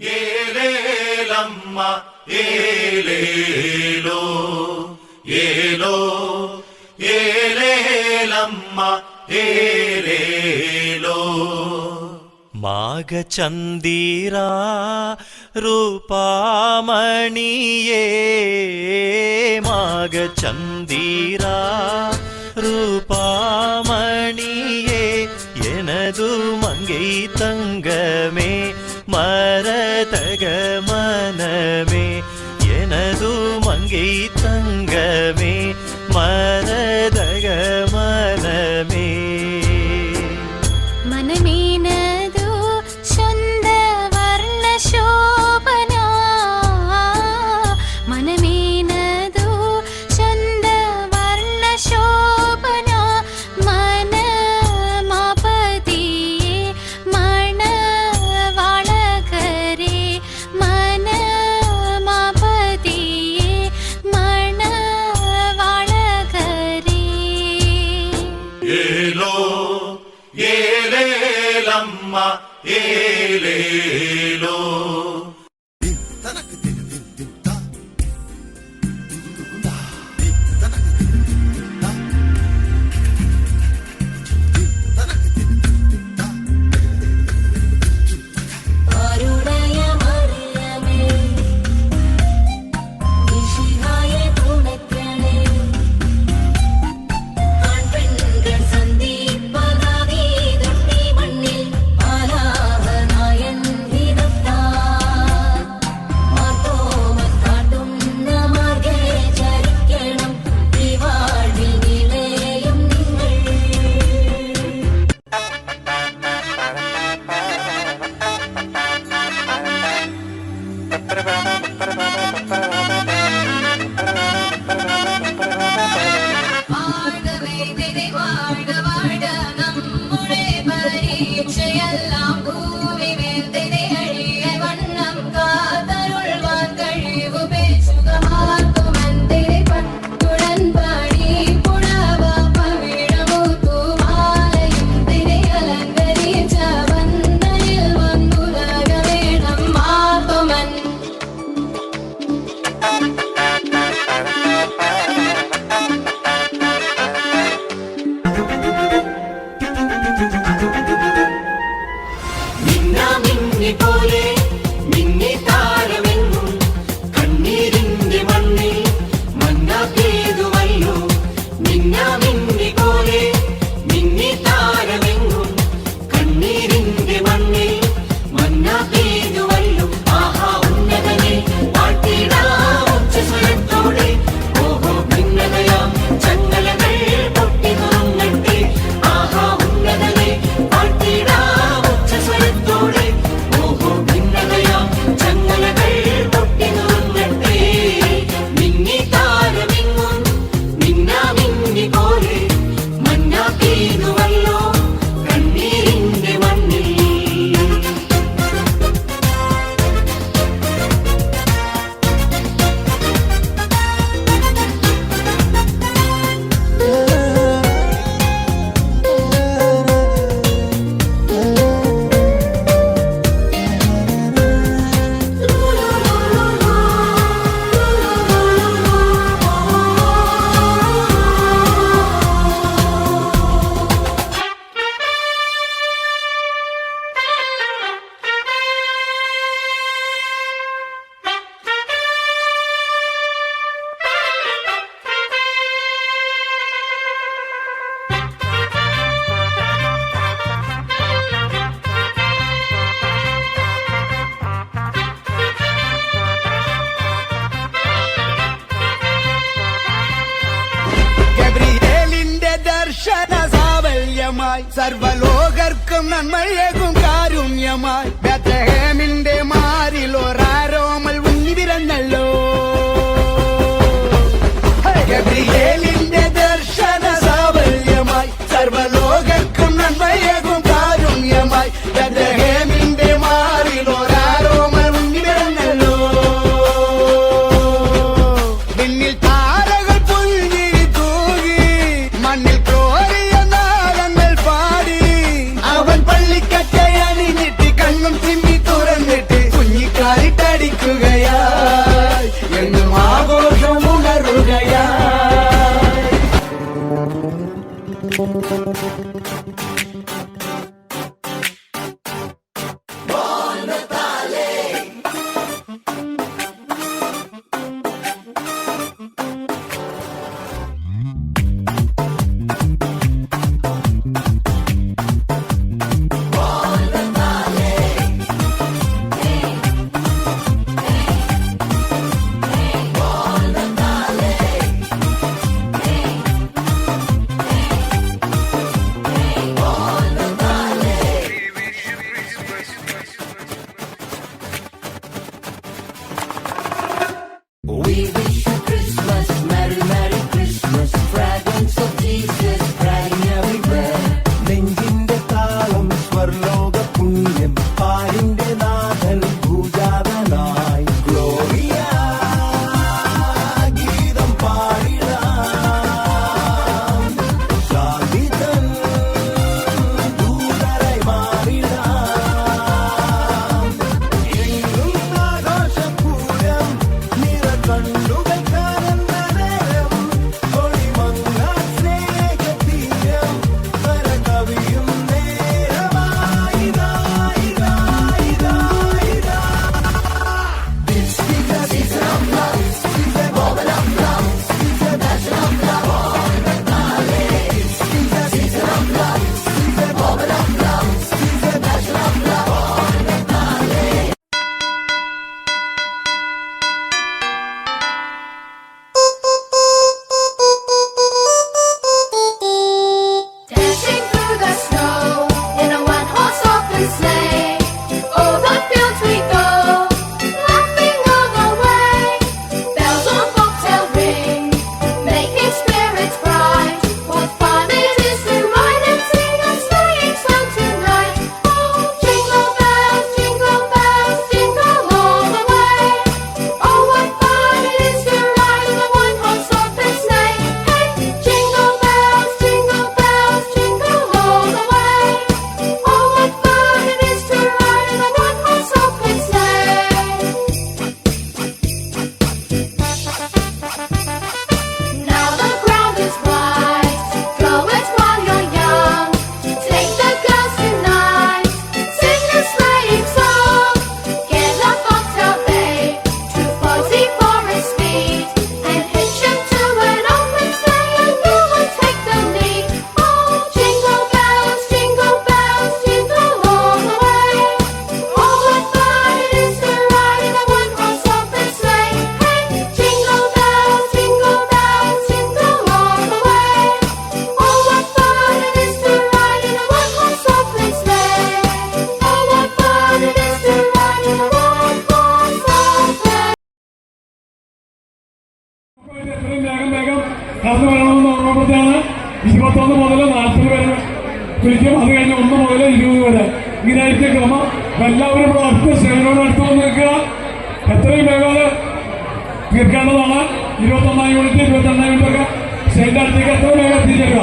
ഏലേലമ്മ ഏലേലോ ഏലോ ഏലേലമ്മ ഏലേലോ മാഘചന്ദിരാ ರೂಪಾಮಣಿಯೇ ಮಾಘಚಂದಿರಾ ರೂಪಾಮಣಿಯೇ எனது மங்கை தங்கமே மரதக மனமே எனது மங்கை தங்கமே மரதக மனமே மனமேனது சொந்த வர்ண ಶೋಭನಾ ಮನಮೇನದು ಚಂದ ವರ್ಣ ಶೋಭನಾ ಮನ ಮಾಪತಿಯೇ ಮಣ ವಾಳಕರೆ ಮನ ಮಾಪತಿಯೇ ಮಣ ವಾಳಕರೆ ಏಲೋ ಏಲೇಲಮ್ಮ ಏಲೇಲೋ സർവലോകർക്കും നന്മയേകും കാരുണ്യമായി ബേത്ലഹേമിന്റെ മാറിൽ ഒരാരോമൽ ഉണ്ണി പിറന്നല്ലോ. ഗബ്രിയേലിന്റെ ദർശന സാഫല്യമായി സർവലോകർക്കും നന്മയേകും കാരുണ്യമായി ബേത്ലഹേമിന്റെ മാറിൽ ഒരാരോമൽ ഉണ്ണി പിറന്നല്ലോ. വിണ്ണിൽ താരകൾ പുൽകിരി തൂകി മണ്ണിൽ ക്രോരിയ നാളങ്ങൾ പാടി അവൻ പള്ളിക്കറ്റയണിഞ്ഞിട്ട് കണ്ണും We wish you Christmas, Merry Merry Christmas, fragrance of Jesus spreading everywhere. നെഞ്ചിന്റെ താളം സ്വർലോക പുണ്യം പാരിന്റെ നാഥൻ ഭൂജാതനായി ഗ്ലോറിയ ഗീതം പാടിടാം ശാന്തിതൻ ദൂതരായി മാറിടാം എങ്ങും ആകാശപൂരം നിറ കണ്ണുകൾ കാണുന്ന നേരം ഒളിമങ്ങാ സ്നേഹതീരം കരകവിയും നേരമായിതാ ഇതാ ഇതാ ഇതാ. This is the season of love, this is the moment of love, this is the passion of love. This is the season of love, this is the moment of love, this is the passion of love. Dashing through the snow in a one-horse open sleigh. Over fields we go, laughing all the way. Bells on bobtail ring, making spirits bright. What fun it is to ride and sing a sleighing song tonight! Oh, jingle bells, jingle all the way. Oh, what fun it is to ride in a one-horse open sleigh! Hey, jingle bells, jingle all the way. Oh, what fun it is to ride in a one-horse open sleigh! Now the ground is white, go it while you're young. Take the girls tonight, sing a sleighing song. Get a bobtail babe, 240 for his speed, and hitch him to an open sleigh, and you will take the lead. Oh, jingle bells, jingle all the way. Oh, what fun it is to ride in a one-horse open sleigh! Hey, jingle bells, jingle all the way. Oh, what fun it is to ride in a one-horse open sleigh! Oh, what fun it is to ride in a one-horse open. എത്രയും വേഗം കടന്നു വരണമെന്ന് ഓർമ്മപ്പെടുത്തുകയാണ്. 21 മുതൽ 40 വരെ വിളിക്കും. അത് കഴിഞ്ഞ് 1 മുതൽ 20 വരെ ഇങ്ങനെയായിരിക്കും ക്രമം. അപ്പൊ എല്ലാവരും ഇവിടെ അടുത്ത് സ്റ്റേജിനോട് അടുത്ത് വന്ന് നിൽക്കുക. എത്രയും വേഗം അത് തീർക്കേണ്ടതാണ്. 21ാം യൂണിറ്റ് 22ാം യൂണിറ്റ് ഒക്കെ സ്റ്റേജിന്റെ അടുത്തേക്ക് എത്രയും വേഗം എത്തിച്ചേരുക.